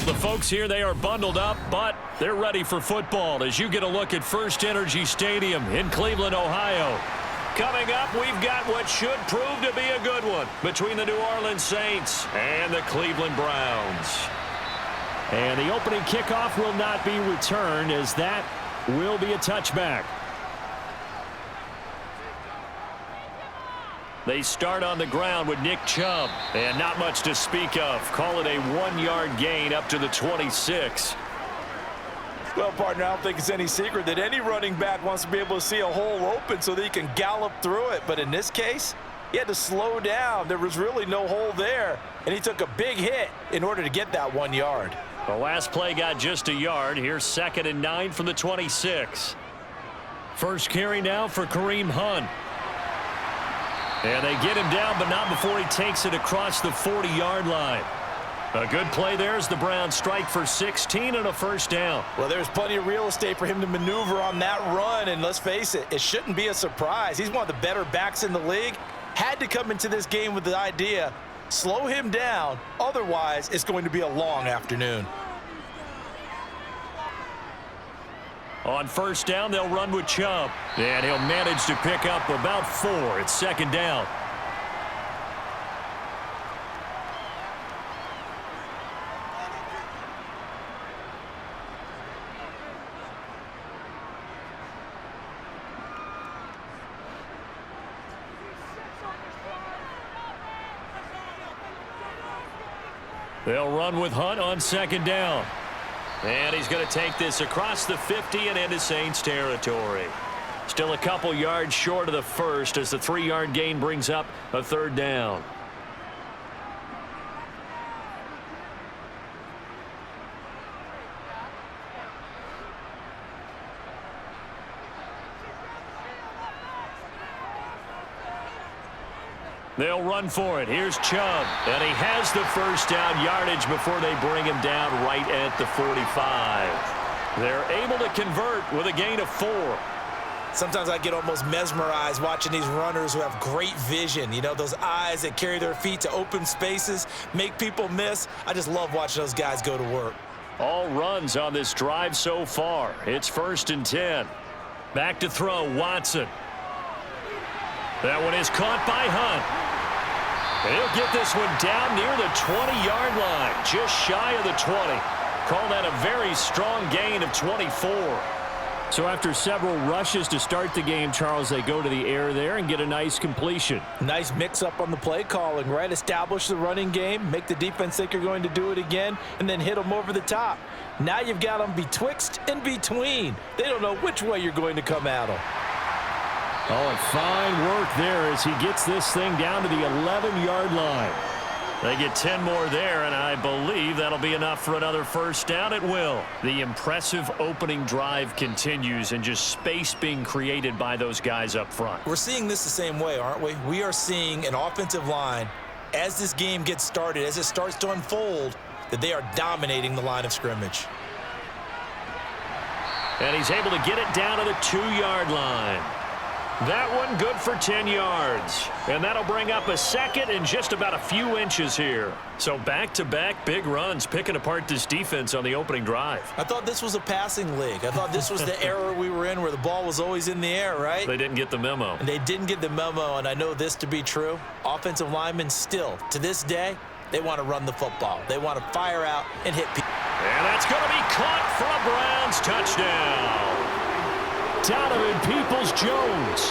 The folks here, they are bundled up, but they're ready for football as you get a look at First Energy Stadium in Cleveland, Ohio. Coming up, we've got what should prove to be a good one between the New Orleans Saints and the Cleveland Browns. And the opening kickoff will not be returned, as that will be a touchback. They start on the ground with Nick Chubb, and not much to speak of. Call it a 1-yard gain up to the 26. Well, partner, I don't think it's any secret that any running back wants to be able to see a hole open so that he can gallop through it. But in this case, he had to slow down. There was really no hole there, and he took a big hit in order to get that 1 yard. The last play got just a yard. Here's 2nd and 9 from the 26. First carry now for Kareem Hunt. And they get him down, but not before he takes it across the 40-yard line. A good play there as the Browns strike for 16 and a first down. Well, there's plenty of real estate for him to maneuver on that run, and let's face it, it shouldn't be a surprise. He's one of the better backs in the league. Had to come into this game with the idea, slow him down, otherwise it's going to be a long afternoon. On first down, they'll run with Chubb. And he'll manage to pick up about 4. It's 2nd down. They'll run with Hunt on 2nd down. And he's going to take this across the 50 and into Saints territory. Still a couple yards short of the first as the 3-yard gain brings up a 3rd down. They'll run for it. Here's Chubb. And he has the first down yardage before they bring him down right at the 45. They're able to convert with a gain of 4. Sometimes I get almost mesmerized watching these runners who have great vision. You know, those eyes that carry their feet to open spaces, make people miss. I just love watching those guys go to work. All runs on this drive so far. It's 1st and 10. Back to throw, Watson. That one is caught by Hunt. And he'll get this one down near the 20-yard line, just shy of the 20. Call that a very strong gain of 24. So after several rushes to start the game, Charles, they go to the air there and get a nice completion. Nice mix-up on the play calling, right? Establish the running game, make the defense think you're going to do it again, and then hit them over the top. Now you've got them betwixt and between. They don't know which way you're going to come at them. Oh, and fine work there as he gets this thing down to the 11-yard line. They get 10 more there, and I believe that'll be enough for another first down. It will. The impressive opening drive continues, and just space being created by those guys up front. We're seeing this the same way, aren't we? We are seeing an offensive line, as this game gets started, as it starts to unfold, that they are dominating the line of scrimmage. And he's able to get it down to the 2-yard line. That one good for 10 yards. And that'll bring up a 2nd and just about a few inches here. So back-to-back big runs picking apart this defense on the opening drive. I thought this was a passing league. I thought this was the era we were in where the ball was always in the air, right? They didn't get the memo. And they didn't get the memo, and I know this to be true. Offensive linemen still, to this day, they want to run the football. They want to fire out and hit people. And that's going to be caught for a Browns touchdown. Donovan Peoples-Jones,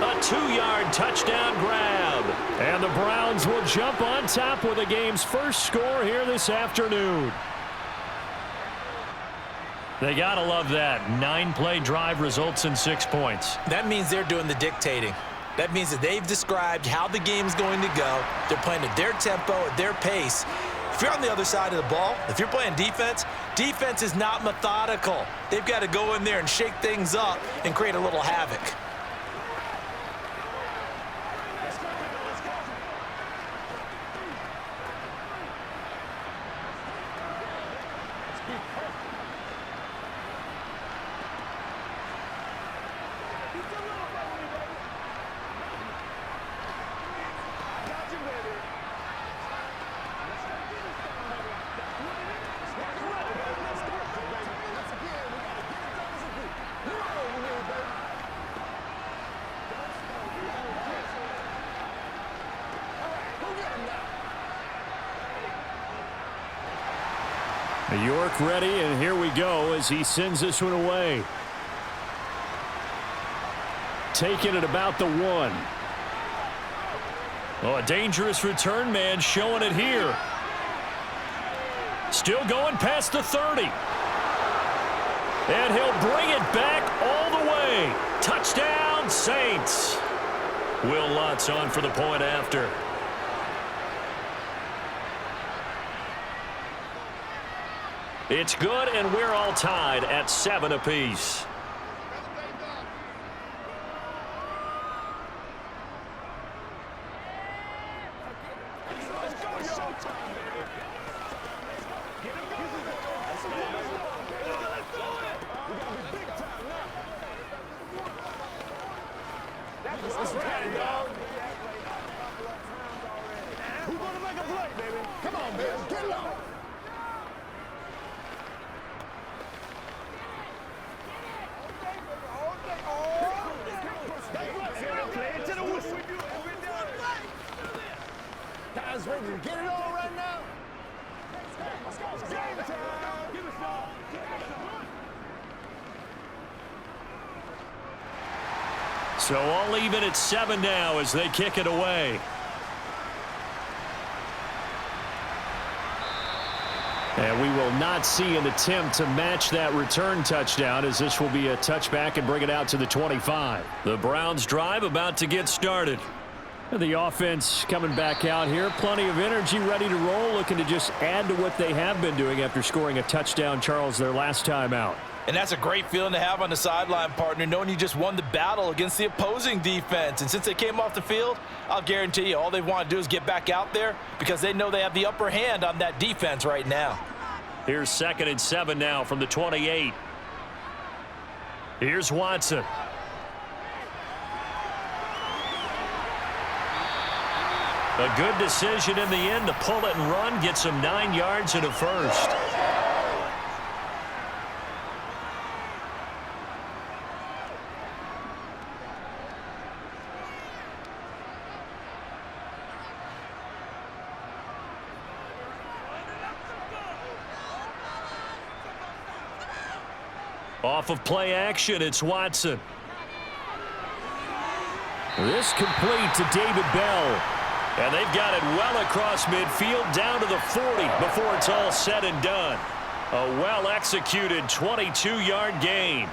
a 2-yard touchdown grab. And the Browns will jump on top with the game's first score here this afternoon. They got to love that. 9-play drive results in 6 points. That means they're doing the dictating. That means that they've described how the game's going to go. They're playing at their tempo, at their pace. If you're on the other side of the ball, if you're playing defense, defense is not methodical. They've got to go in there and shake things up and create a little havoc. York ready, and here we go as he sends this one away. Taking it about the 1. Oh, a dangerous return man showing it here. Still going past the 30. And he'll bring it back all the way. Touchdown, Saints. Will Lutz on for the point after. It's good, and we're all tied at 7 apiece. Get it on right now. So all even at 7 now as they kick it away. And we will not see an attempt to match that return touchdown, as this will be a touchback and bring it out to the 25. The Browns drive about to get started. The offense coming back out here. Plenty of energy, ready to roll, looking to just add to what they have been doing after scoring a touchdown, Charles, their last time out. And that's a great feeling to have on the sideline, partner, knowing you just won the battle against the opposing defense. And since they came off the field, I'll guarantee you all they want to do is get back out there because they know they have the upper hand on that defense right now. Here's 2nd and 7 now from the 28. Here's Watson. A good decision in the end to pull it and run, get some 9 yards and a first. Off of play action, it's Watson. This complete to David Bell. And they've got it well across midfield down to the 40 before it's all said and done. A well-executed 22-yard gain.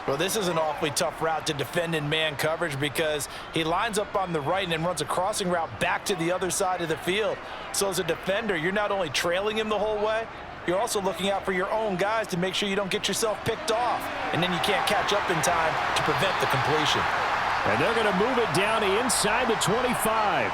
Well, this is an awfully tough route to defend in man coverage because he lines up on the right and then runs a crossing route back to the other side of the field. So as a defender, you're not only trailing him the whole way, you're also looking out for your own guys to make sure you don't get yourself picked off. And then you can't catch up in time to prevent the completion. And they're going to move it down to inside the 25.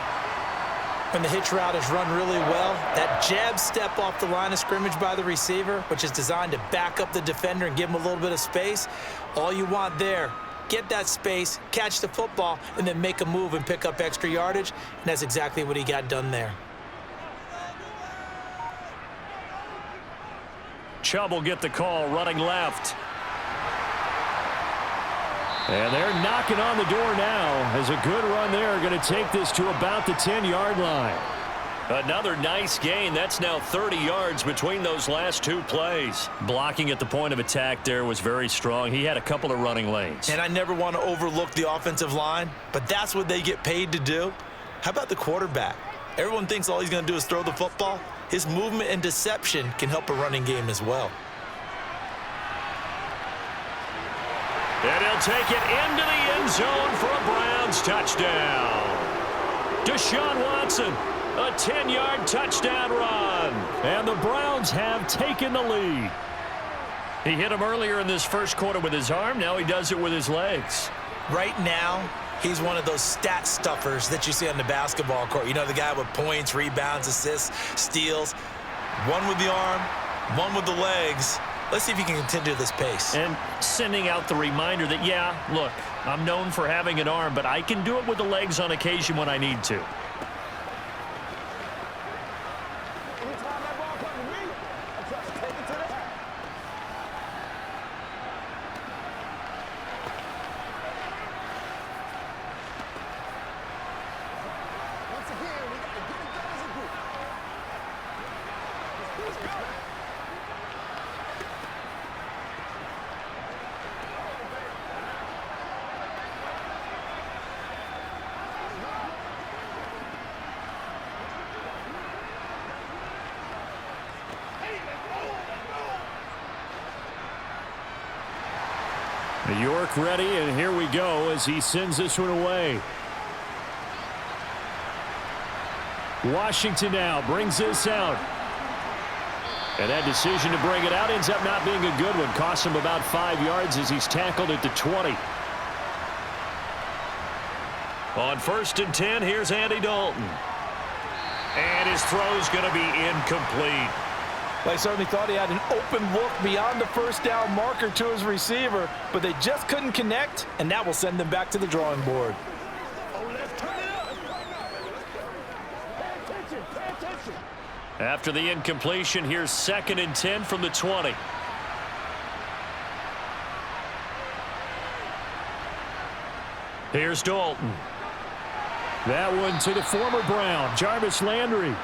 When the hitch route is run really well, that jab step off the line of scrimmage by the receiver, which is designed to back up the defender and give him a little bit of space, all you want there, get that space, catch the football, and then make a move and pick up extra yardage, and that's exactly what he got done there. Chubb will get the call running left. And they're knocking on the door now as a good run there. Going to take this to about the 10-yard line. Another nice gain. That's now 30 yards between those last 2 plays. Blocking at the point of attack there was very strong. He had a couple of running lanes. And I never want to overlook the offensive line, but that's what they get paid to do. How about the quarterback? Everyone thinks all he's going to do is throw the football. His movement and deception can help a running game as well. And he'll take it into the end zone for a Browns touchdown. Deshaun Watson, a 10-yard touchdown run. And the Browns have taken the lead. He hit him earlier in this first quarter with his arm. Now he does it with his legs. Right now, he's one of those stat stuffers that you see on the basketball court. You know, the guy with points, rebounds, assists, steals. One with the arm, one with the legs. Let's see if he can continue this pace. And sending out the reminder that, yeah, look, I'm known for having an arm, but I can do it with the legs on occasion when I need to. York ready, and here we go as he sends this one away. Washington now brings this out. And that decision to bring it out ends up not being a good one. Costs him about 5 yards as he's tackled at the 20. On 1st and 10, here's Andy Dalton. And his throw's going to be incomplete. They certainly thought he had an open look beyond the first down marker to his receiver, but they just couldn't connect, and that will send them back to the drawing board. After the incompletion, here's 2nd and 10 from the 20. Here's Dalton. That one to the former Brown, Jarvis Landry.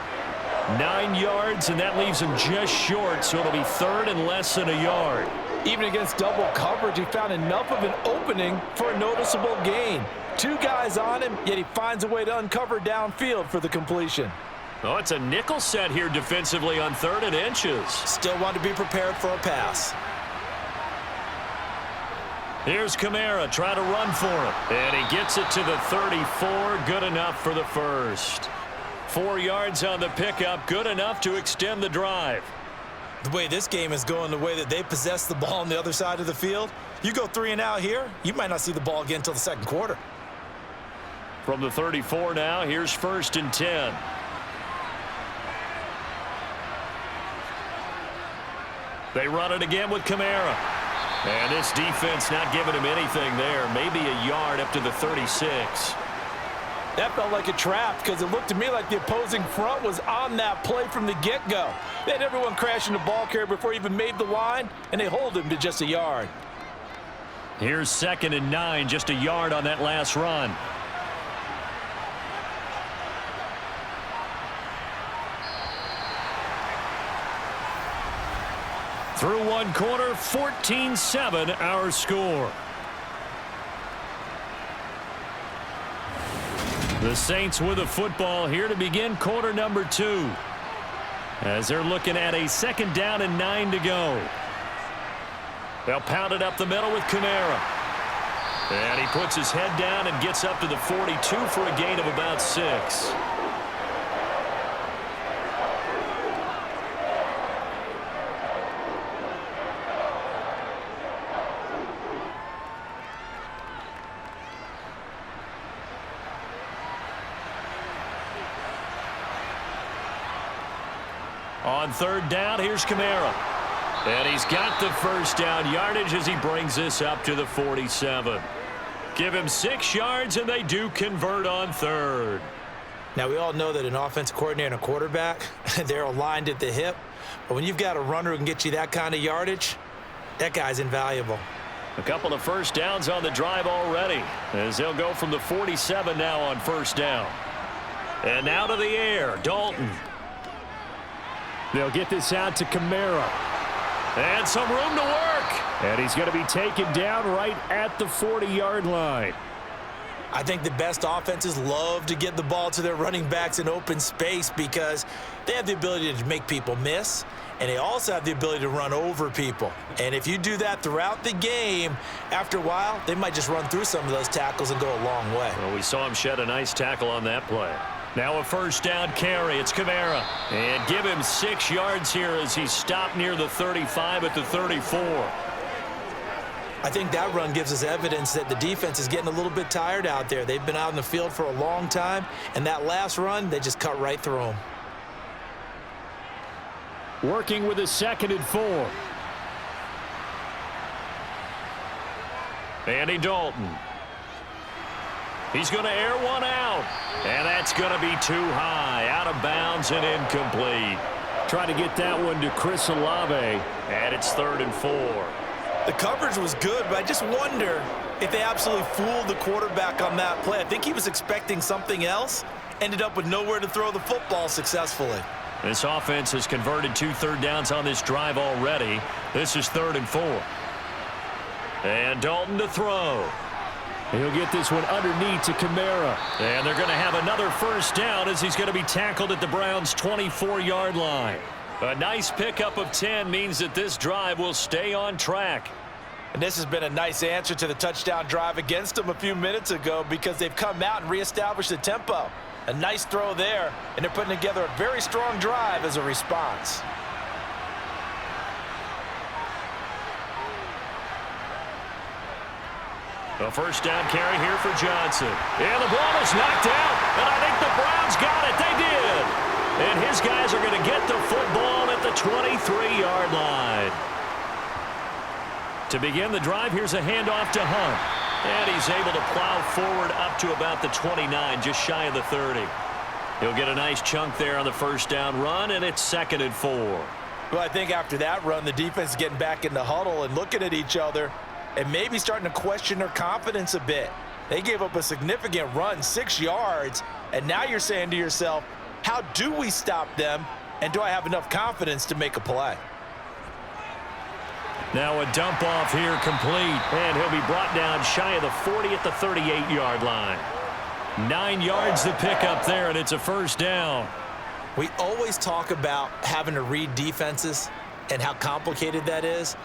9 yards, and that leaves him just short, so it'll be 3rd and less than a yard. Even against double coverage, he found enough of an opening for a noticeable gain. 2 guys on him, yet he finds a way to uncover downfield for the completion. Oh, it's a nickel set here defensively on 3rd and inches. Still want to be prepared for a pass. Here's Kamara trying to run for him. And he gets it to the 34. Good enough for the first. 4 yards on the pickup. Good enough to extend the drive. The way this game is going, the way that they possess the ball on the other side of the field, you go 3 and out here, you might not see the ball again until the 2nd quarter. From the 34 now, here's 1st and 10. They run it again with Kamara. And this defense not giving him anything there. Maybe a yard up to the 36. That felt like a trap because it looked to me like the opposing front was on that play from the get-go. They had everyone crashing the ball carrier before he even made the line, and they hold him to just a yard. Here's 2nd and 9, just a yard on that last run. Through 1 quarter, 14-7 our score. The Saints with the football here to begin quarter number 2. As they're looking at a 2nd down and 9 to go. They'll pound it up the middle with Kamara. And he puts his head down and gets up to the 42 for a gain of about 6. On 3rd down, here's Kamara. And he's got the first down yardage as he brings this up to the 47. Give him 6 yards, and they do convert on 3rd. Now, we all know that an offensive coordinator and a quarterback, they're aligned at the hip. But when you've got a runner who can get you that kind of yardage, that guy's invaluable. A couple of first downs on the drive already, as they'll go from the 47 now on 1st down. And now to the air, Dalton. They'll get this out to Kamara. And some room to work. And he's going to be taken down right at the 40-yard line. I think the best offenses love to get the ball to their running backs in open space because they have the ability to make people miss, and they also have the ability to run over people. And if you do that throughout the game, after a while, they might just run through some of those tackles and go a long way. Well, we saw him shed a nice tackle on that play. Now a 1st down carry. It's Kamara. And give him 6 yards here as he's stopped near the 35 at the 34. I think that run gives us evidence that the defense is getting a little bit tired out there. They've been out in the field for a long time, and that last run, they just cut right through them. Working with a 2nd and 4. Andy Dalton. He's going to air one out. And that's going to be too high. Out of bounds and incomplete. Trying to get that one to Chris Olave. And it's 3rd and 4. The coverage was good, but I just wonder if they absolutely fooled the quarterback on that play. I think he was expecting something else. Ended up with nowhere to throw the football successfully. This offense has converted 2 third downs on this drive already. This is 3rd and 4. And Dalton to throw. He'll get this one underneath to Kamara. And they're going to have another first down as he's going to be tackled at the Browns' 24-yard line. A nice pickup of 10 means that this drive will stay on track. And this has been a nice answer to the touchdown drive against them a few minutes ago because they've come out and reestablished the tempo. A nice throw there, and they're putting together a very strong drive as a response. A first down carry here for Johnson. And the ball is knocked out, and I think the Browns got it. They did. And his guys are going to get the football at the 23-yard line. To begin the drive, here's a handoff to Hunt. And he's able to plow forward up to about the 29, just shy of the 30. He'll get a nice chunk there on the first down run, and it's 2nd and 4. Well, I think after that run, the defense is getting back in the huddle and looking at each other and maybe starting to question their confidence a bit. They gave up a significant run, 6 yards, and now you're saying to yourself, how do we stop them, and do I have enough confidence to make a play? Now a dump off here complete, and he'll be brought down shy of the 40 at the 38-yard line. 9 yards to pick up there, and it's a first down. We always talk about having to read defenses and how complicated that is.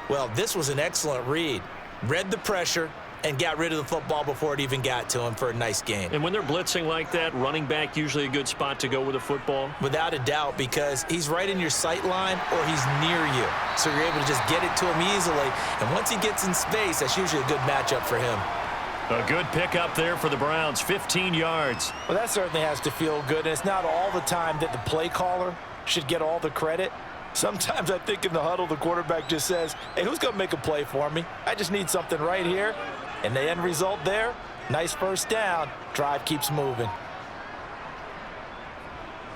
Well, this was an excellent read. Read the pressure and got rid of the football before it even got to him for a nice gain. And when they're blitzing like that, running back usually a good spot to go with the football? Without a doubt, because he's right in your sight line or he's near you. So you're able to just get it to him easily. And once he gets in space, that's usually a good matchup for him. A good pickup there for the Browns, 15 yards. Well, that certainly has to feel good. And it's not all the time that the play caller should get all the credit. Sometimes I think in the huddle, the quarterback just says, hey, who's going to make a play for me? I just need something right here. And the end result there, nice first down. Drive keeps moving.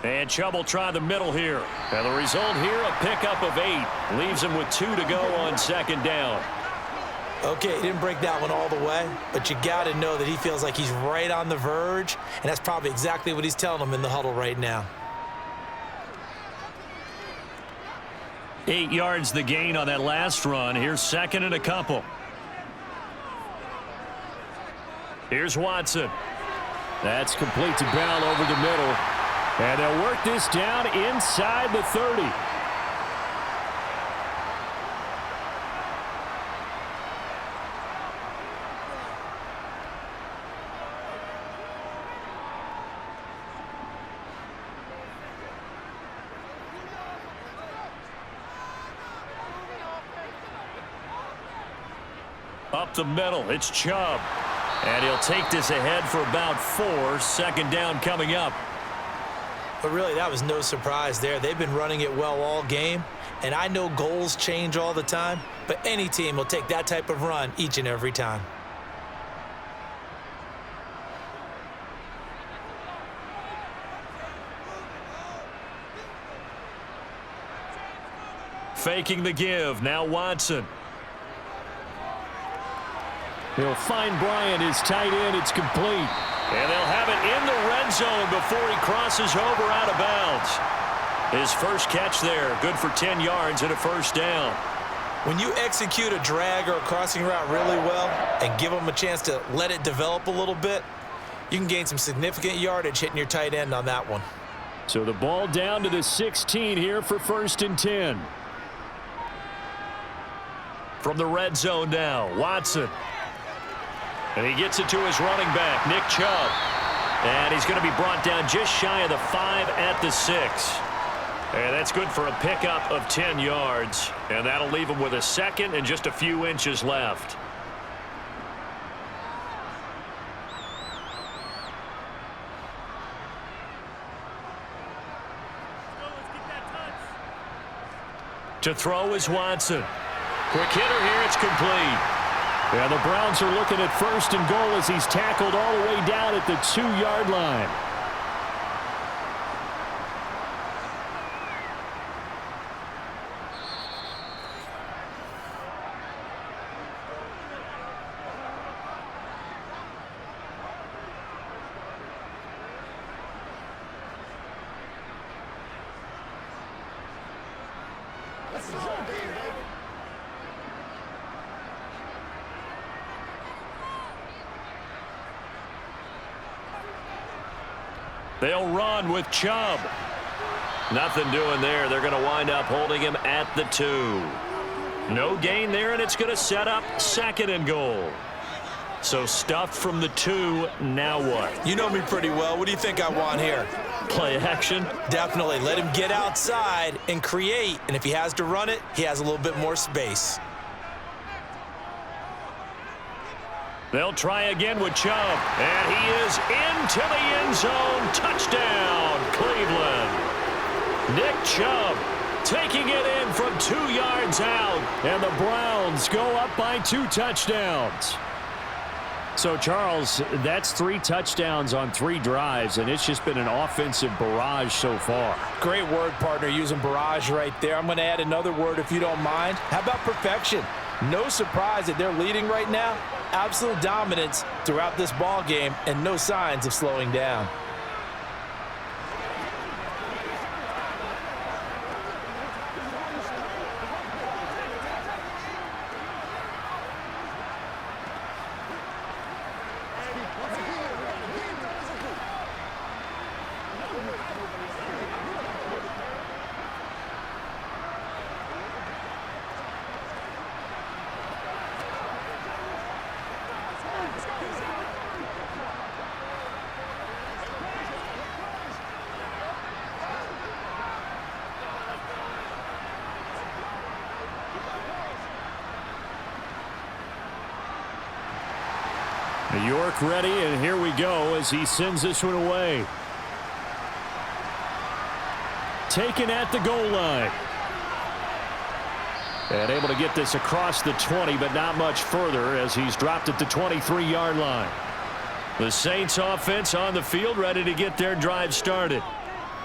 And Chubb will try the middle here. And the result here, a pickup of 8. Leaves him with 2 to go on 2nd down. Okay, he didn't break that one all the way, but you got to know that he feels like he's right on the verge, and that's probably exactly what he's telling him in the huddle right now. 8 yards the gain on that last run. Here's 2nd and a couple. Here's Watson. That's complete to Bell over the middle. And they'll work this down inside the 30. Up the middle, it's Chubb. And he'll take this ahead for about 4. 2nd down coming up. But really, that was no surprise there. They've been running it well all game. And I know goals change all the time, but any team will take that type of run each and every time. Faking the give, now Watson. He'll find Bryant, his tight end. It's complete. And they'll have it in the red zone before he crosses over out of bounds. His first catch there, good for 10 yards and a first down. When you execute a drag or a crossing route really well and give them a chance to let it develop a little bit, you can gain some significant yardage hitting your tight end on that one. So the ball down to the 16 here for 1st and 10. From the red zone now, Watson. And he gets it to his running back, Nick Chubb. And he's going to be brought down just shy of the 5 at the 6. And that's good for a pickup of 10 yards. And that'll leave him with a 2nd and just a few inches left. To throw is Watson. Quick hitter here, it's complete. Yeah, the Browns are looking at 1st and goal as he's tackled all the way down at the 2-yard line. They'll run with Chubb. Nothing doing there. They're going to wind up holding him at the 2. No gain there, and it's going to set up 2nd and goal. So stuffed from the 2, now what? You know me pretty well. What do you think I want here? Play action? Definitely. Let him get outside and create, and if he has to run it, he has a little bit more space. They'll try again with Chubb, and he is into the end zone. Touchdown, Cleveland. Nick Chubb taking it in from 2 yards out, and the Browns go up by 2 touchdowns. So, Charles, that's 3 touchdowns on 3 drives, and it's just been an offensive barrage so far. Great word, partner, using barrage right there. I'm going to add another word if you don't mind. How about perfection? No surprise that they're leading right now. Absolute dominance throughout this ball game and no signs of slowing down. New York ready, and here we go as he sends this one away. Taken at the goal line. And able to get this across the 20, but not much further as he's dropped at the 23-yard line. The Saints offense on the field, ready to get their drive started.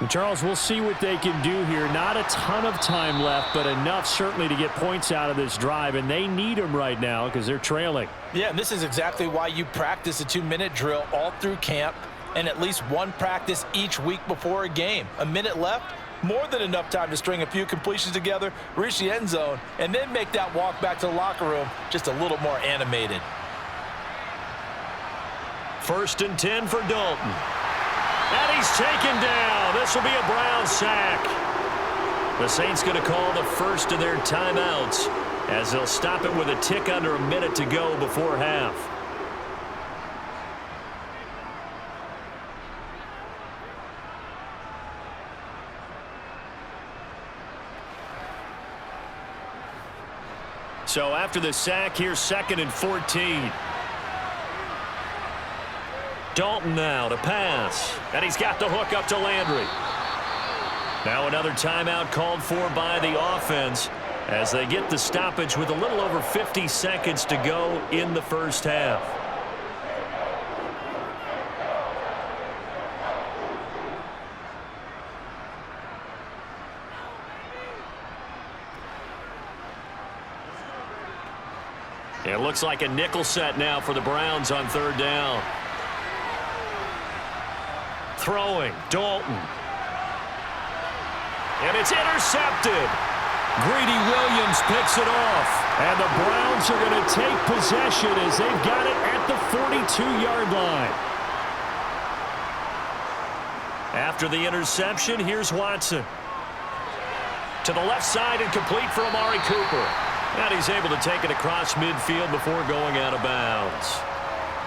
And Charles, we'll see what they can do here. Not a ton of time left, but enough certainly to get points out of this drive, and they need them right now because they're trailing. Yeah, and this is exactly why you practice a 2-minute drill all through camp and at least one practice each week before a game. A minute left, more than enough time to string a few completions together, reach the end zone, and then make that walk back to the locker room just a little more animated. 1st and 10 for Dalton. And he's taken down. This will be a Brown sack. The Saints going to call the first of their timeouts as they'll stop it with a tick under a minute to go before half. So after the sack, here's 2nd and 14. Dalton now to pass, and he's got the hook up to Landry. Now another timeout called for by the offense as they get the stoppage with a little over 50 seconds to go in the first half. It looks like a nickel set now for the Browns on 3rd down. Throwing, Dalton. And it's intercepted. Greedy Williams picks it off. And the Browns are going to take possession as they've got it at the 42-yard line. After the interception, here's Watson. To the left side and complete for Amari Cooper. And he's able to take it across midfield before going out of bounds.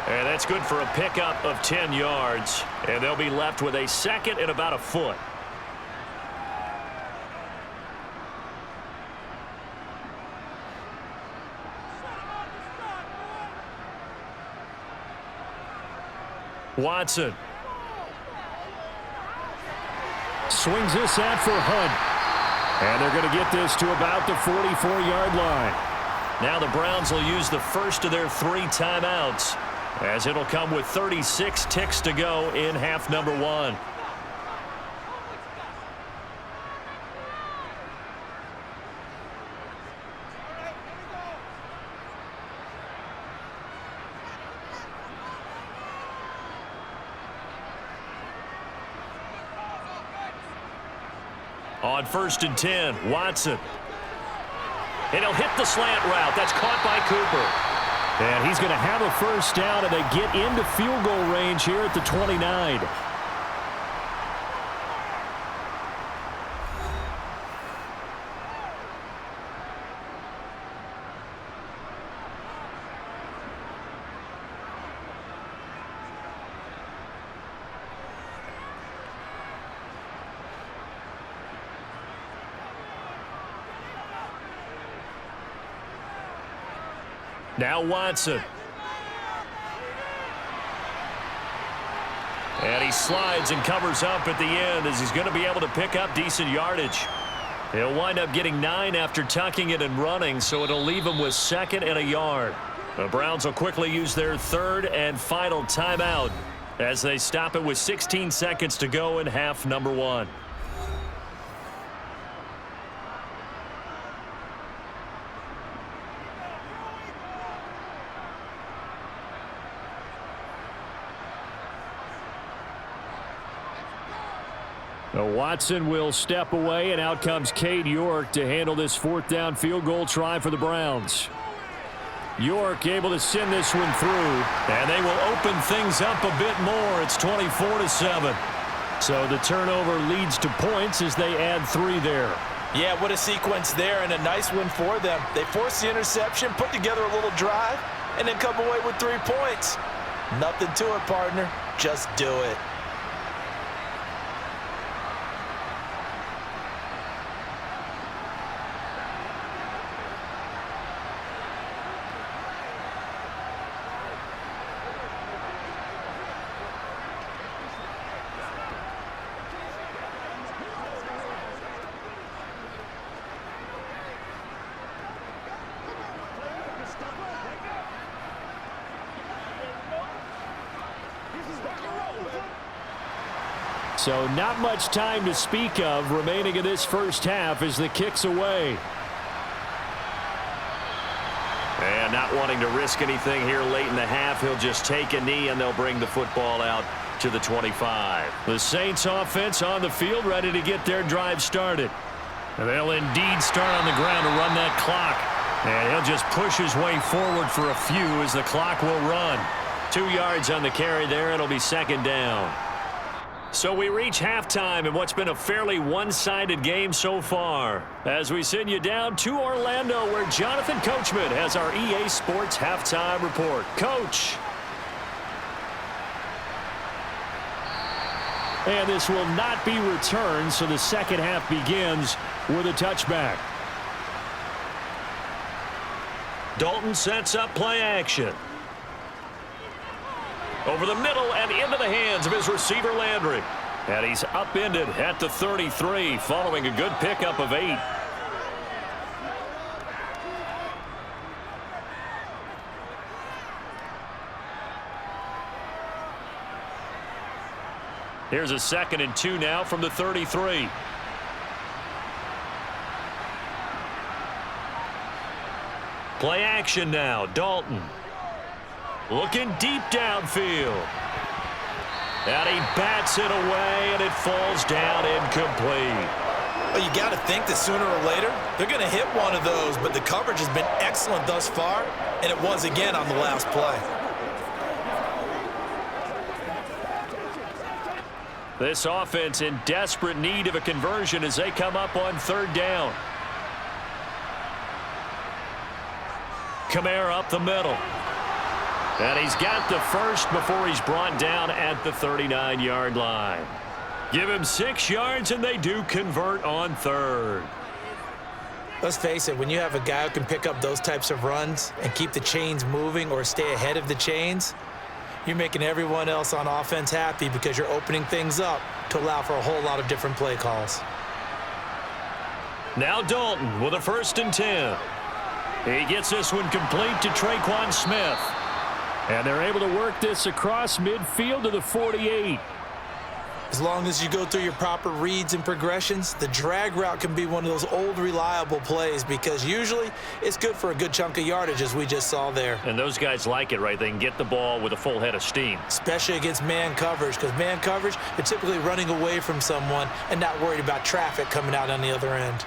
And that's good for a pickup of 10 yards. And they'll be left with a 2nd and about a foot. Watson. Swings this out for Hunt. And they're going to get this to about the 44-yard line. Now the Browns will use the first of their 3 timeouts, as it'll come with 36 ticks to go in half number 1. On 1st and 10, Watson. And he'll hit the slant route. That's caught by Cooper. And he's going to have a first down, and they get into field goal range here at the 29. Now Watson. And he slides and covers up at the end as he's going to be able to pick up decent yardage. He'll wind up getting 9 after tucking it and running, so it'll leave him with 2nd and a yard. The Browns will quickly use their 3rd and final timeout as they stop it with 16 seconds to go in half number 1. Now Watson will step away, and out comes Cade York to handle this 4th down field goal try for the Browns. York able to send this one through, and they will open things up a bit more. It's 24-7. So the turnover leads to points as they add 3 there. Yeah, what a sequence there, and a nice one for them. They force the interception, put together a little drive, and then come away with 3 points. Nothing to it, partner. Just do it. So not much time to speak of remaining in this first half as the kick's away. And not wanting to risk anything here late in the half, he'll just take a knee and they'll bring the football out to the 25. The Saints offense on the field ready to get their drive started. And they'll indeed start on the ground to run that clock. And he'll just push his way forward for a few as the clock will run. 2 yards on the carry there. It'll be 2nd down. So we reach halftime in what's been a fairly one-sided game so far. As we send you down to Orlando, where Jonathan Coachman has our EA Sports halftime report. Coach. And this will not be returned, so the second half begins with a touchback. Dalton sets up play action. Over the middle and into the hands of his receiver Landry. And he's upended at the 33 following a good pickup of 8. Here's a 2nd and 2 now from the 33. Play action now. Dalton. Looking deep downfield. And he bats it away, and it falls down incomplete. Well, you got to think that sooner or later, they're going to hit one of those, but the coverage has been excellent thus far, and it was again on the last play. This offense in desperate need of a conversion as they come up on 3rd down. Kamara up the middle. And he's got the first before he's brought down at the 39-yard line. Give him 6 yards, and they do convert on 3rd. Let's face it, when you have a guy who can pick up those types of runs and keep the chains moving or stay ahead of the chains, you're making everyone else on offense happy because you're opening things up to allow for a whole lot of different play calls. Now Dalton with a 1st and 10. He gets this one complete to Traquan Smith. And they're able to work this across midfield to the 48. As long as you go through your proper reads and progressions, the drag route can be one of those old reliable plays because usually it's good for a good chunk of yardage as we just saw there. And those guys like it, right? They can get the ball with a full head of steam. Especially against man coverage because man coverage, they're typically running away from someone and not worried about traffic coming out on the other end.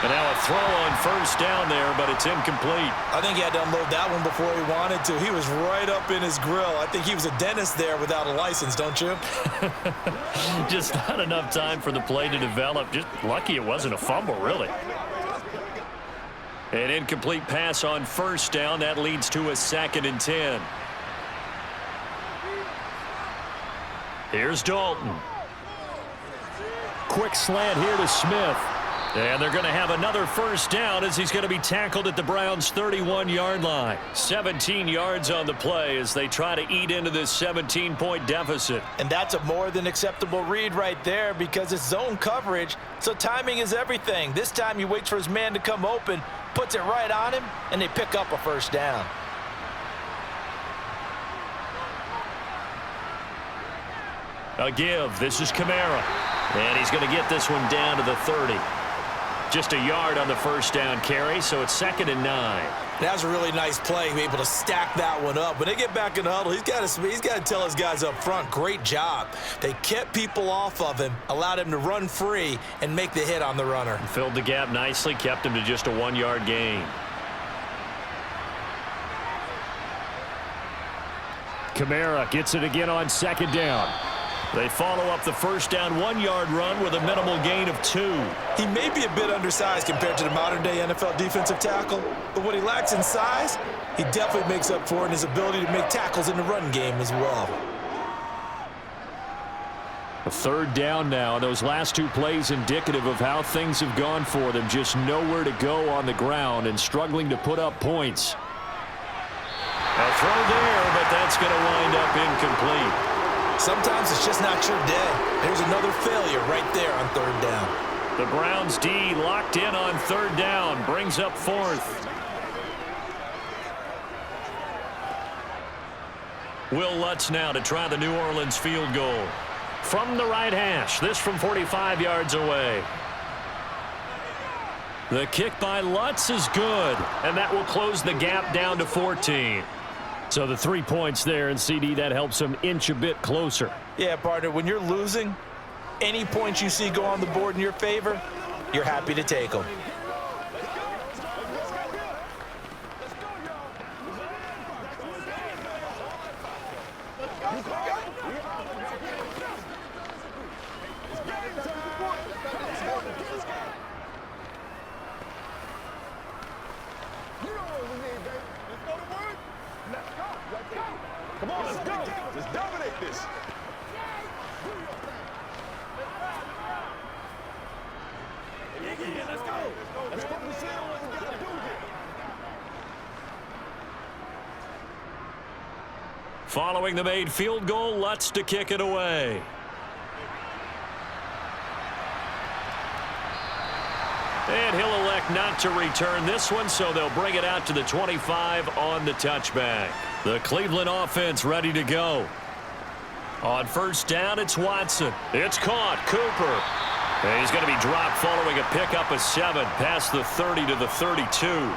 And now a throw on 1st down there, but it's incomplete. I think he had to unload that one before he wanted to. He was right up in his grill. I think he was a dentist there without a license, don't you? Just not enough time for the play to develop. Just lucky it wasn't a fumble, really. An incomplete pass on 1st down. That leads to a 2nd and 10. Here's Dalton. Quick slant here to Smith. And they're going to have another first down as he's going to be tackled at the Browns' 31-yard line. 17 yards on the play as they try to eat into this 17-point deficit. And that's a more than acceptable read right there because it's zone coverage, so timing is everything. This time he waits for his man to come open, puts it right on him, and they pick up a first down. A give. This is Kamara. And he's going to get this one down to the 30. Just a yard on the first down carry, so it's 2nd and 9. That was a really nice play, able to stack that one up. When they get back in the huddle, he's got to tell his guys up front, great job. They kept people off of him, allowed him to run free, and make the hit on the runner. Filled the gap nicely, kept him to just a 1-yard gain. Kamara gets it again on 2nd down. They follow up the first down 1-yard run with a minimal gain of 2. He may be a bit undersized compared to the modern-day NFL defensive tackle, but what he lacks in size, he definitely makes up for in his ability to make tackles in the run game as well. A 3rd down now, and those last 2 plays indicative of how things have gone for them. Just nowhere to go on the ground and struggling to put up points. A throw there, but that's going to wind up incomplete. Sometimes it's just not your day. There's another failure right there on 3rd down. The Browns D locked in on 3rd down, brings up 4th. Will Lutz now to try the New Orleans field goal. From the right hash, this from 45 yards away. The kick by Lutz is good, and that will close the gap down to 14. So the 3 points there, and CD, that helps them inch a bit closer. Yeah, partner, when you're losing, any points you see go on the board in your favor, you're happy to take them. Come on, let's go. Let's dominate this. Yeah, let's go. Let's focus in on what we got to do here. Following the made field goal, Lutz to kick it away. And he'll elect not to return this one, so they'll bring it out to the 25 on the touchback. The Cleveland offense ready to go. On 1st down, it's Watson. It's caught. Cooper. And he's going to be dropped following a pickup of 7 past the 30 to the 32.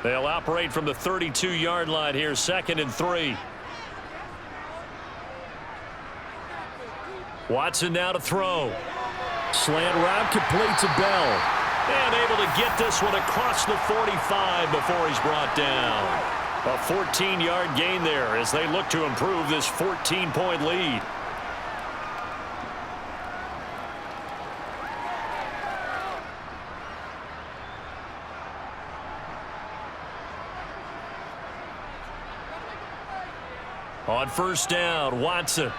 They'll operate from the 32-yard line here, 2nd and 3. Watson now to throw. Slant route complete to Bell. And able to get this one across the 45 before he's brought down. A 14-yard gain there as they look to improve this 14-point lead. On 1st down, Watson.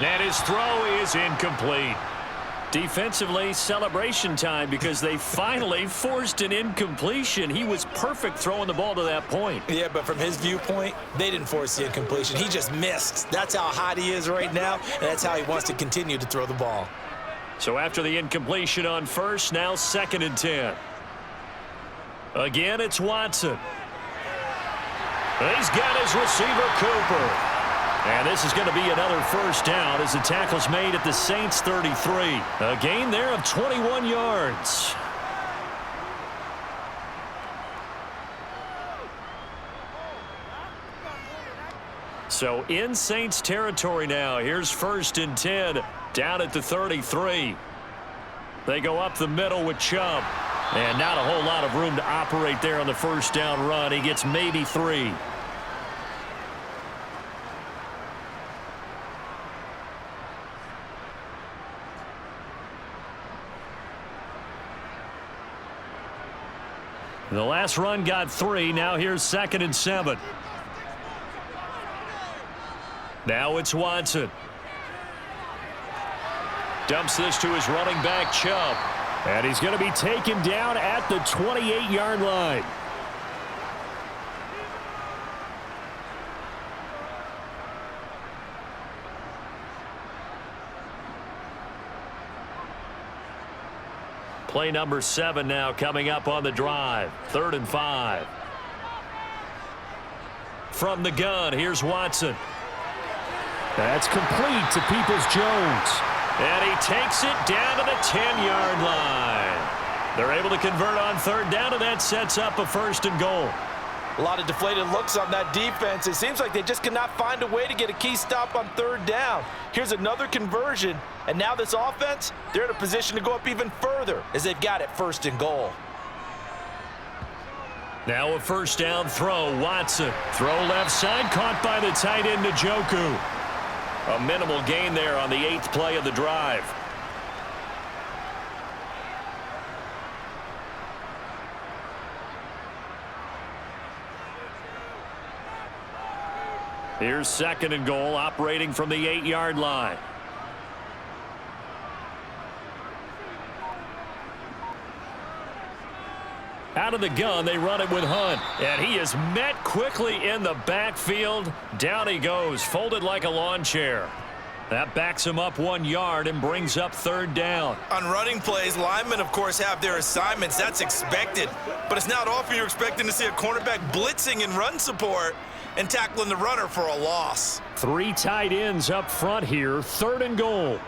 And his throw is incomplete. Defensively, celebration time because they finally forced an incompletion. He was perfect throwing the ball to that point. Yeah, but from his viewpoint, they didn't force the incompletion. He just missed. That's how hot he is right now, and that's how he wants to continue to throw the ball. So after the incompletion on 1st, now 2nd and 10. Again, it's Watson. He's got his receiver, Cooper. And this is going to be another 1st down as the tackle's made at the Saints' 33. A gain there of 21 yards. So in Saints territory now. Here's 1st and 10 down at the 33. They go up the middle with Chubb. And not a whole lot of room to operate there on the 1st down run. He gets maybe 3. The last run got 3. Now here's 2nd and 7. Now it's Watson. Dumps this to his running back, Chubb. And he's going to be taken down at the 28-yard line. Play number 7 now coming up on the drive. 3rd and 5. From the gun, here's Watson. That's complete to Peoples-Jones. And he takes it down to the 10-yard line. They're able to convert on 3rd down, and that sets up a 1st and goal. A lot of deflated looks on that defense. It seems like they just cannot find a way to get a key stop on 3rd down. Here's another conversion, and now this offense, they're in a position to go up even further as they've got it 1st and goal. Now a 1st down throw, Watson. Throw left side, caught by the tight end, Njoku. A minimal gain there on the 8th play of the drive. Here's 2nd and goal, operating from the 8-yard line. Out of the gun, they run it with Hunt. And he is met quickly in the backfield. Down he goes, folded like a lawn chair. That backs him up 1 yard and brings up 3rd down. On running plays, linemen, of course, have their assignments. That's expected. But it's not often you're expecting to see a cornerback blitzing in run support and tackling the runner for a loss. 3 tight ends up front here. 3rd and goal.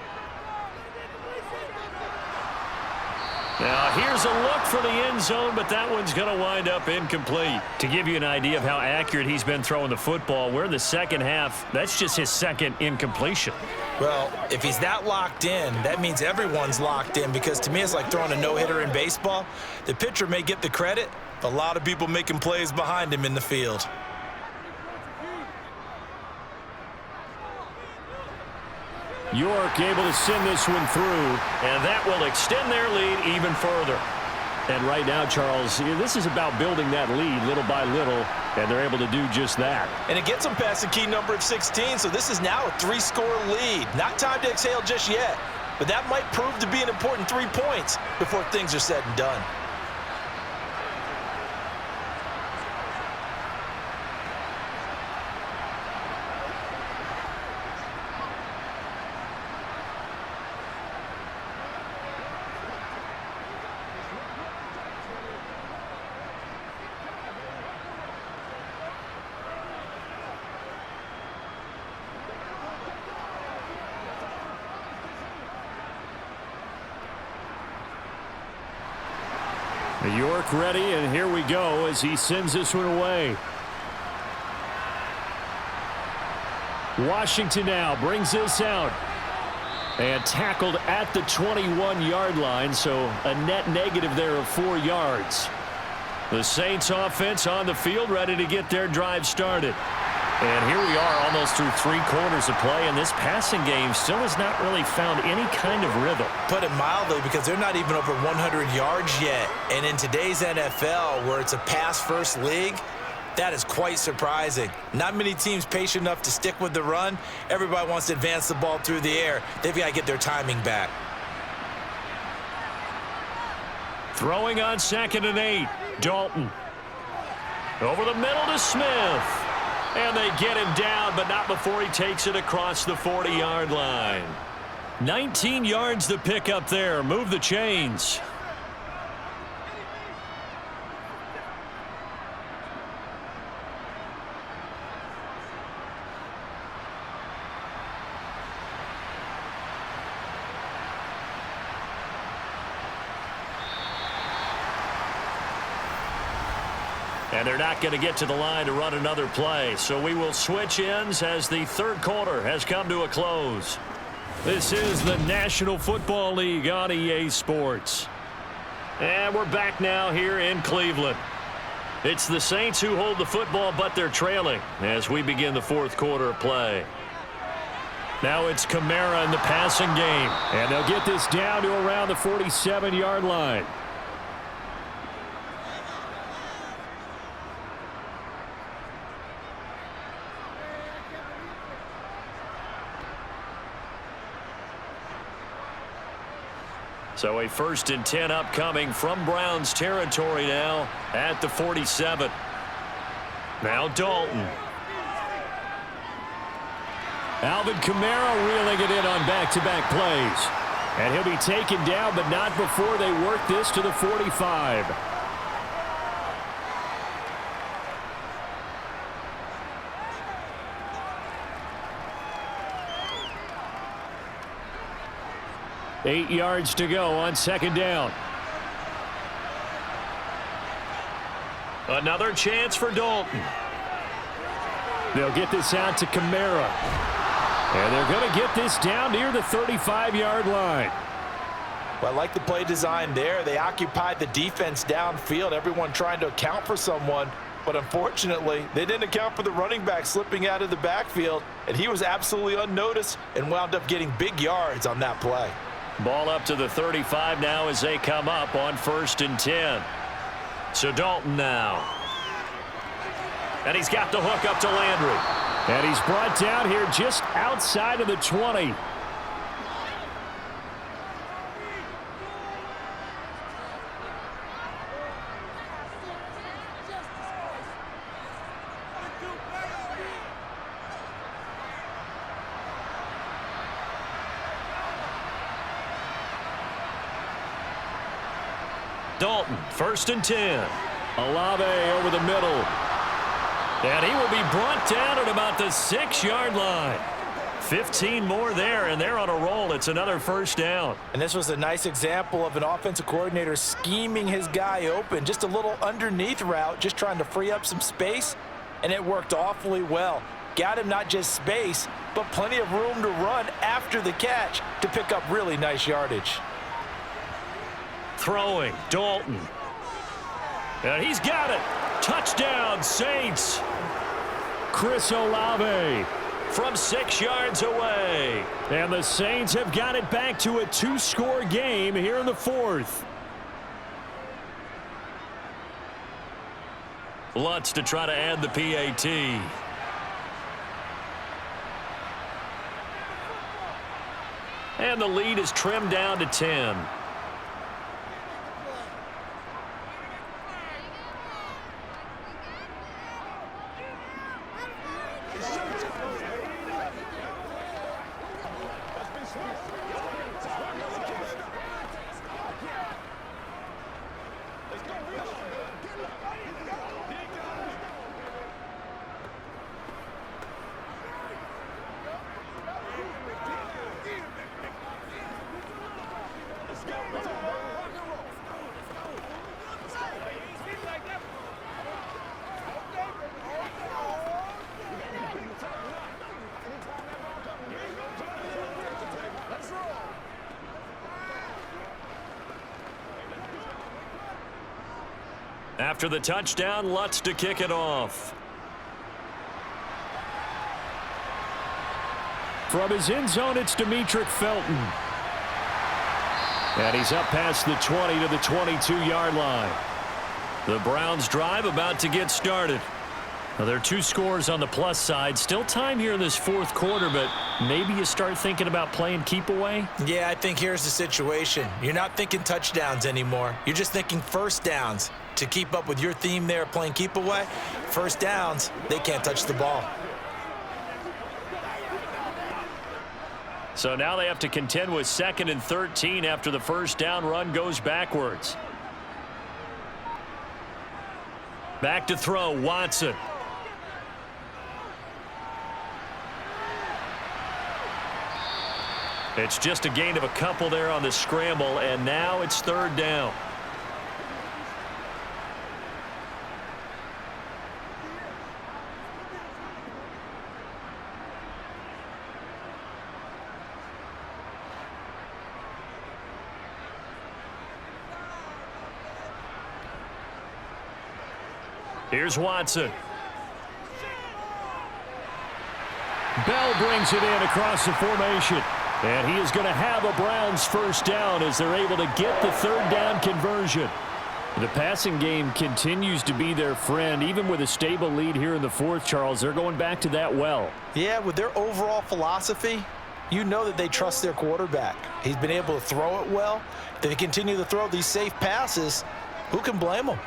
Now, here's a look for the end zone, but that one's going to wind up incomplete. To give you an idea of how accurate he's been throwing the football, we're in the second half. That's just his 2nd incompletion. Well, if he's that locked in, that means everyone's locked in, because to me it's like throwing a no-hitter in baseball. The pitcher may get the credit, but a lot of people making plays behind him in the field. York able to send this one through, and that will extend their lead even further. And right now, Charles, this is about building that lead little by little, and they're able to do just that. And it gets them past the key number of 16, so this is now a 3-score lead. Not time to exhale just yet, but that might prove to be an important 3 points before things are said and done. York ready, and here we go as he sends this one away. Washington now brings this out. And tackled at the 21-yard line, so a net negative there of 4 yards. The Saints offense on the field, ready to get their drive started. And here we are almost through 3 quarters of play, and this passing game still has not really found any kind of rhythm. Put it mildly, because they're not even over 100 yards yet. And in today's NFL, where it's a pass-first league, that is quite surprising. Not many teams patient enough to stick with the run. Everybody wants to advance the ball through the air. They've got to get their timing back. Throwing on 2nd and 8. Dalton. Over the middle to Smith. And they get him down, but not before he takes it across the 40-yard line. 19 yards to pick up there. Move the chains. And they're not going to get to the line to run another play. So we will switch ends as the 3rd quarter has come to a close. This is the National Football League on EA Sports. And we're back now here in Cleveland. It's the Saints who hold the football, but they're trailing as we begin the 4th quarter of play. Now it's Kamara in the passing game. And they'll get this down to around the 47-yard line. So a 1st and 10 upcoming from Browns territory now at the 47. Now Dalton. Alvin Kamara reeling it in on back-to-back plays. And he'll be taken down, but not before they work this to the 45. Eight yards to go on 2nd down. Another chance for Dalton. They'll get this out to Kamara. And they're going to get this down near the 35-yard line. Well, I like the play design there. They occupied the defense downfield, everyone trying to account for someone. But unfortunately, they didn't account for the running back slipping out of the backfield, and he was absolutely unnoticed and wound up getting big yards on that play. Ball up to the 35 now as they come up on 1st and 10. So Dalton now. And he's got the hook up to Landry. And he's brought down here just outside of the 20. Dalton, 1st and 10. Olave over the middle. And he will be brought down at about the 6-yard line. 15 more there, and they're on a roll. It's another 1st down. And this was a nice example of an offensive coordinator scheming his guy open. Just a little underneath route, just trying to free up some space, and it worked awfully well. Got him not just space, but plenty of room to run after the catch to pick up really nice yardage. Throwing, Dalton. And he's got it. Touchdown, Saints. Chris Olave from 6 yards away. And the Saints have got it back to a 2-score game here in the 4th. Lutz to try to add the PAT. And the lead is trimmed down to 10. After the touchdown, Lutz to kick it off. From his end zone, it's Demetric Felton. And he's up past the 20 to the 22-yard line. The Browns drive about to get started. Now, there are 2 scores on the plus side. Still time here in this 4th quarter, but maybe you start thinking about playing keep away? Yeah, I think here's the situation. You're not thinking touchdowns anymore. You're just thinking 1st downs. To keep up with your theme there, playing keep away, 1st downs, they can't touch the ball. So now they have to contend with 2nd and 13 after the 1st down run goes backwards. Back to throw, Watson. It's just a gain of a couple there on the scramble, and now it's 3rd down. Here's Watson. Bell brings it in across the formation. And he is going to have a Browns 1st down as they're able to get the 3rd down conversion. The passing game continues to be their friend. Even with a stable lead here in the 4th, Charles, they're going back to that well. Yeah, with their overall philosophy, you know that they trust their quarterback. He's been able to throw it well. They continue to throw these safe passes. Who can blame them?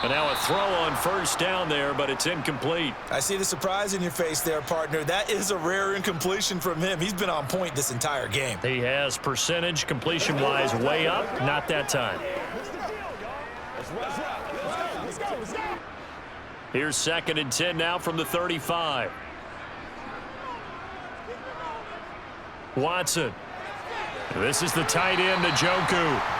And now a throw on first down there, but it's incomplete. I see the surprise in your face there, partner. That is a rare incompletion from him. He's been on point this entire game. He has percentage completion-wise way up. Not that time. Here's 2nd and 10 now from the 35. Watson. This is the tight end, Njoku.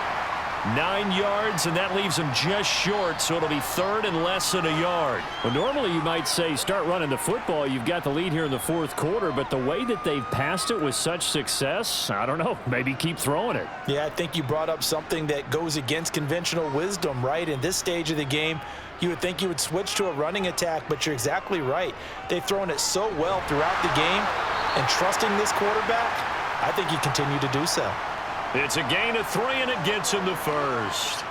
9 yards, and that leaves him just short, so it'll be 3rd and less than a yard. Well, normally you might say start running the football. You've got the lead here in the 4th quarter, but the way that they've passed it with such success, I don't know, maybe keep throwing it. Yeah, I think you brought up something that goes against conventional wisdom, right? In this stage of the game, you would think you would switch to a running attack, but you're exactly right. They've thrown it so well throughout the game, and trusting this quarterback, I think you continue to do so. It's a gain of 3, and it gets him the first.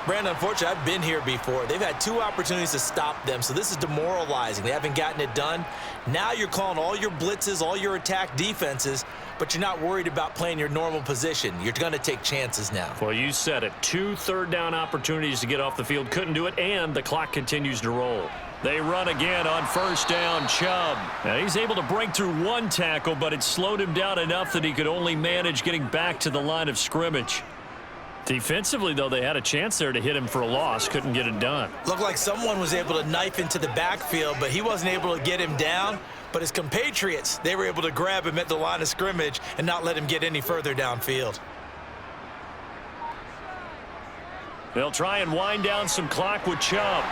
Brandon, unfortunately, I've been here before. They've had 2 opportunities to stop them, so this is demoralizing. They haven't gotten it done. Now you're calling all your blitzes, all your attack defenses, but you're not worried about playing your normal position. You're going to take chances now. Well, you said it. 2 third-down opportunities to get off the field. Couldn't do it, and the clock continues to roll. They run again on first down, Chubb. Now, he's able to break through 1 tackle, but it slowed him down enough that he could only manage getting back to the line of scrimmage. Defensively, though, they had a chance there to hit him for a loss. Couldn't get it done. Looked like someone was able to knife into the backfield, but he wasn't able to get him down. But his compatriots, they were able to grab him at the line of scrimmage and not let him get any further downfield. They'll try and wind down some clock with Chubb.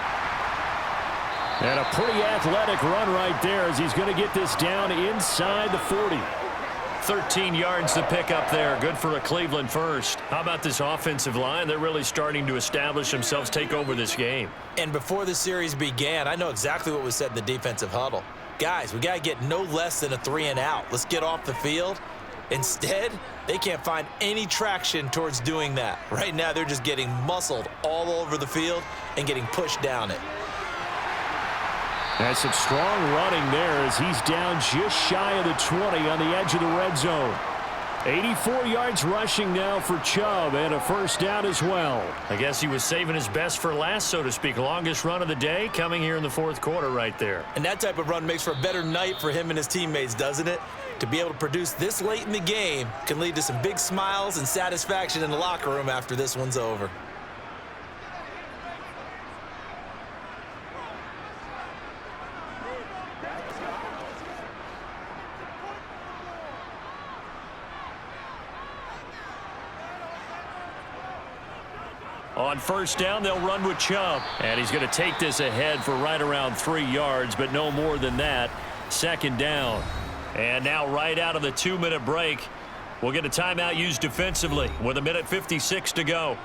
And a pretty athletic run right there as he's going to get this down inside the 40. 13 yards to pick up there. Good for a Cleveland first. How about this offensive line? They're really starting to establish themselves, take over this game. And before the series began, I know exactly what was said in the defensive huddle. Guys, we got to get no less than a 3 and out. Let's get off the field. Instead, they can't find any traction towards doing that. Right now, they're just getting muscled all over the field and getting pushed down it. That's some strong running there as he's down just shy of the 20 on the edge of the red zone. 84 yards rushing now for Chubb, and a first down as well. I guess he was saving his best for last, so to speak. Longest run of the day coming here in the 4th quarter right there. And that type of run makes for a better night for him and his teammates, doesn't it? To be able to produce this late in the game can lead to some big smiles and satisfaction in the locker room after this one's over. On first down, they'll run with Chubb. And he's going to take this ahead for right around 3 yards, but no more than that. 2nd down. And now right out of the 2-minute break, we'll get a timeout used defensively with 1:56 to go.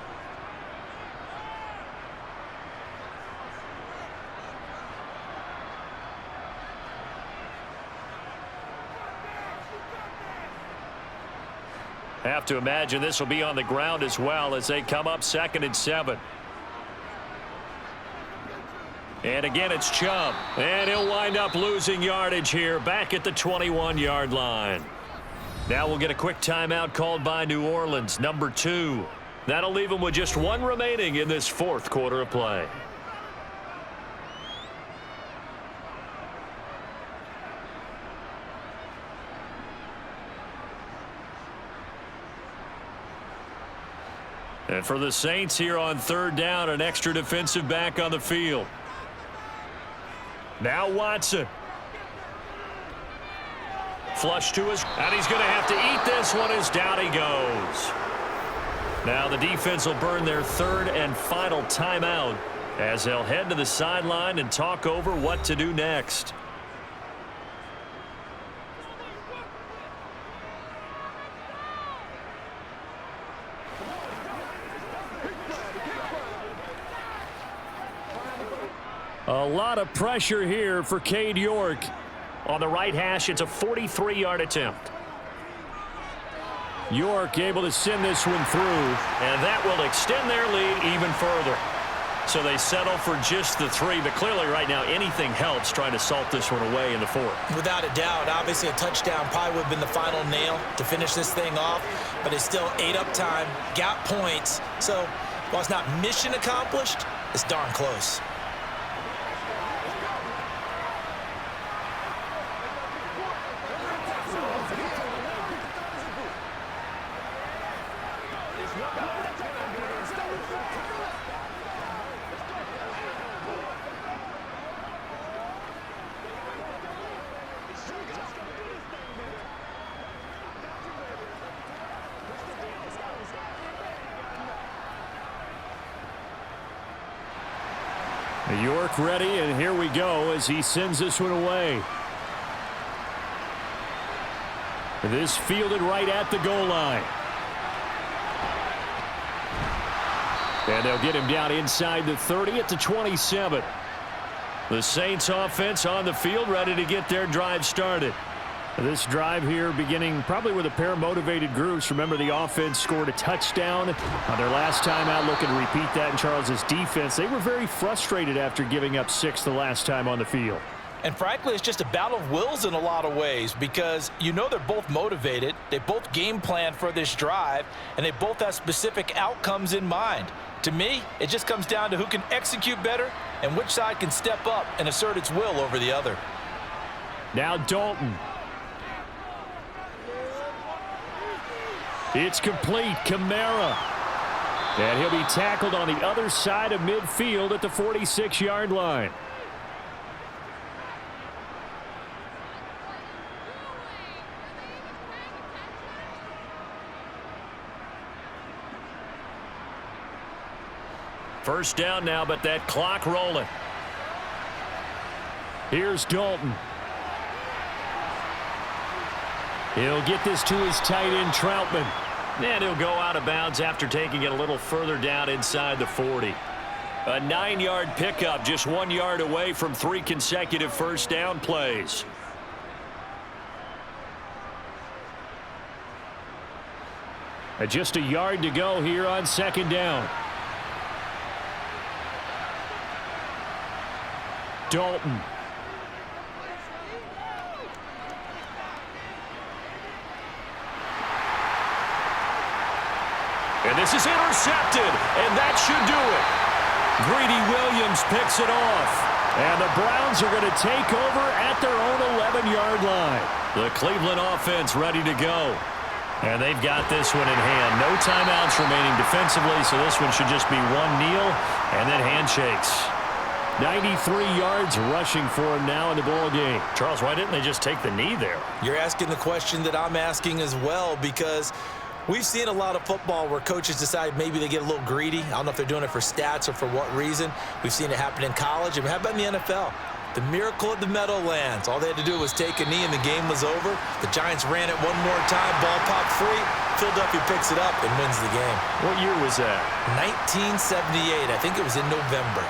Have to imagine this will be on the ground as well as they come up 2nd and 7. And again, it's Chubb. And he'll wind up losing yardage here back at the 21-yard line. Now we'll get a quick timeout called by New Orleans, number 2. That'll leave them with just 1 remaining in this 4th quarter of play. And for the Saints here on 3rd down, an extra defensive back on the field. Now Watson. Flush to his, and he's going to have to eat this one as down he goes. Now the defense will burn their 3rd and final timeout as they'll head to the sideline and talk over what to do next. A lot of pressure here for Cade York. On the right hash, it's a 43-yard attempt. York able to send this one through. And that will extend their lead even further. So they settle for just the 3, but clearly right now anything helps trying to salt this one away in the 4th. Without a doubt, obviously a touchdown probably would have been the final nail to finish this thing off, but it's still ate up time, got points. So while it's not mission accomplished, it's darn close. York ready, and here we go as he sends this one away. This fielded right at the goal line. And they'll get him down inside the 30 at the 27. The Saints offense on the field ready to get their drive started. This drive here beginning probably with a pair of motivated groups. Remember, the offense scored a touchdown on their last time out, looking to repeat that in Charles's defense. They were very frustrated after giving up 6 the last time on the field. And frankly, it's just a battle of wills in a lot of ways because you know they're both motivated, they both game plan for this drive, and they both have specific outcomes in mind. To me, it just comes down to who can execute better and which side can step up and assert its will over the other. Now Dalton. It's complete. Kamara. And he'll be tackled on the other side of midfield at the 46-yard line. First down now, but that clock rolling. Here's Dalton. He'll get this to his tight end, Troutman. And he'll go out of bounds after taking it a little further down inside the 40. A 9-yard pickup, just 1 yard away from 3 consecutive first down plays. Just a yard to go here on second down. Dalton. And this is intercepted, and that should do it. Greedy Williams picks it off. And the Browns are going to take over at their own 11-yard line. The Cleveland offense ready to go. And they've got this one in hand. No timeouts remaining defensively, so this one should just be one kneel and then handshakes. 93 yards rushing for him now in the ball game. Charles, why didn't they just take the knee there? You're asking the question that I'm asking as well, because we've seen a lot of football where coaches decide maybe they get a little greedy. I don't know if they're doing it for stats or for what reason. We've seen it happen in college. And how about in the NFL? The miracle of the Meadowlands. All they had to do was take a knee and the game was over. The Giants ran it one more time. Ball popped free. Philadelphia picks it up and wins the game. What year was that? 1978. I think it was in November.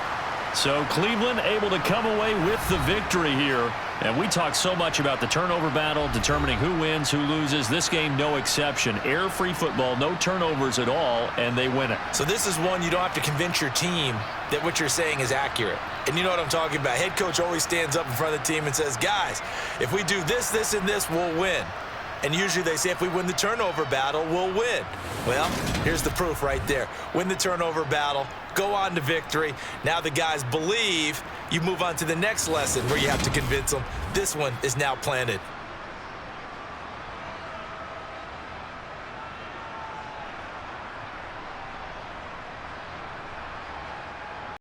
So Cleveland able to come away with the victory here. And we talk so much about the turnover battle, determining who wins, who loses. This game, no exception. Air-free football, no turnovers at all, and they win it. So this is one you don't have to convince your team that what you're saying is accurate. And you know what I'm talking about. Head coach always stands up in front of the team and says, guys, if we do this, this, and this, we'll win. And usually they say if we win the turnover battle, we'll win. Well, here's the proof right there. Win the turnover battle, go on to victory. Now the guys believe. You move on to the next lesson where you have to convince them. This one is now planted.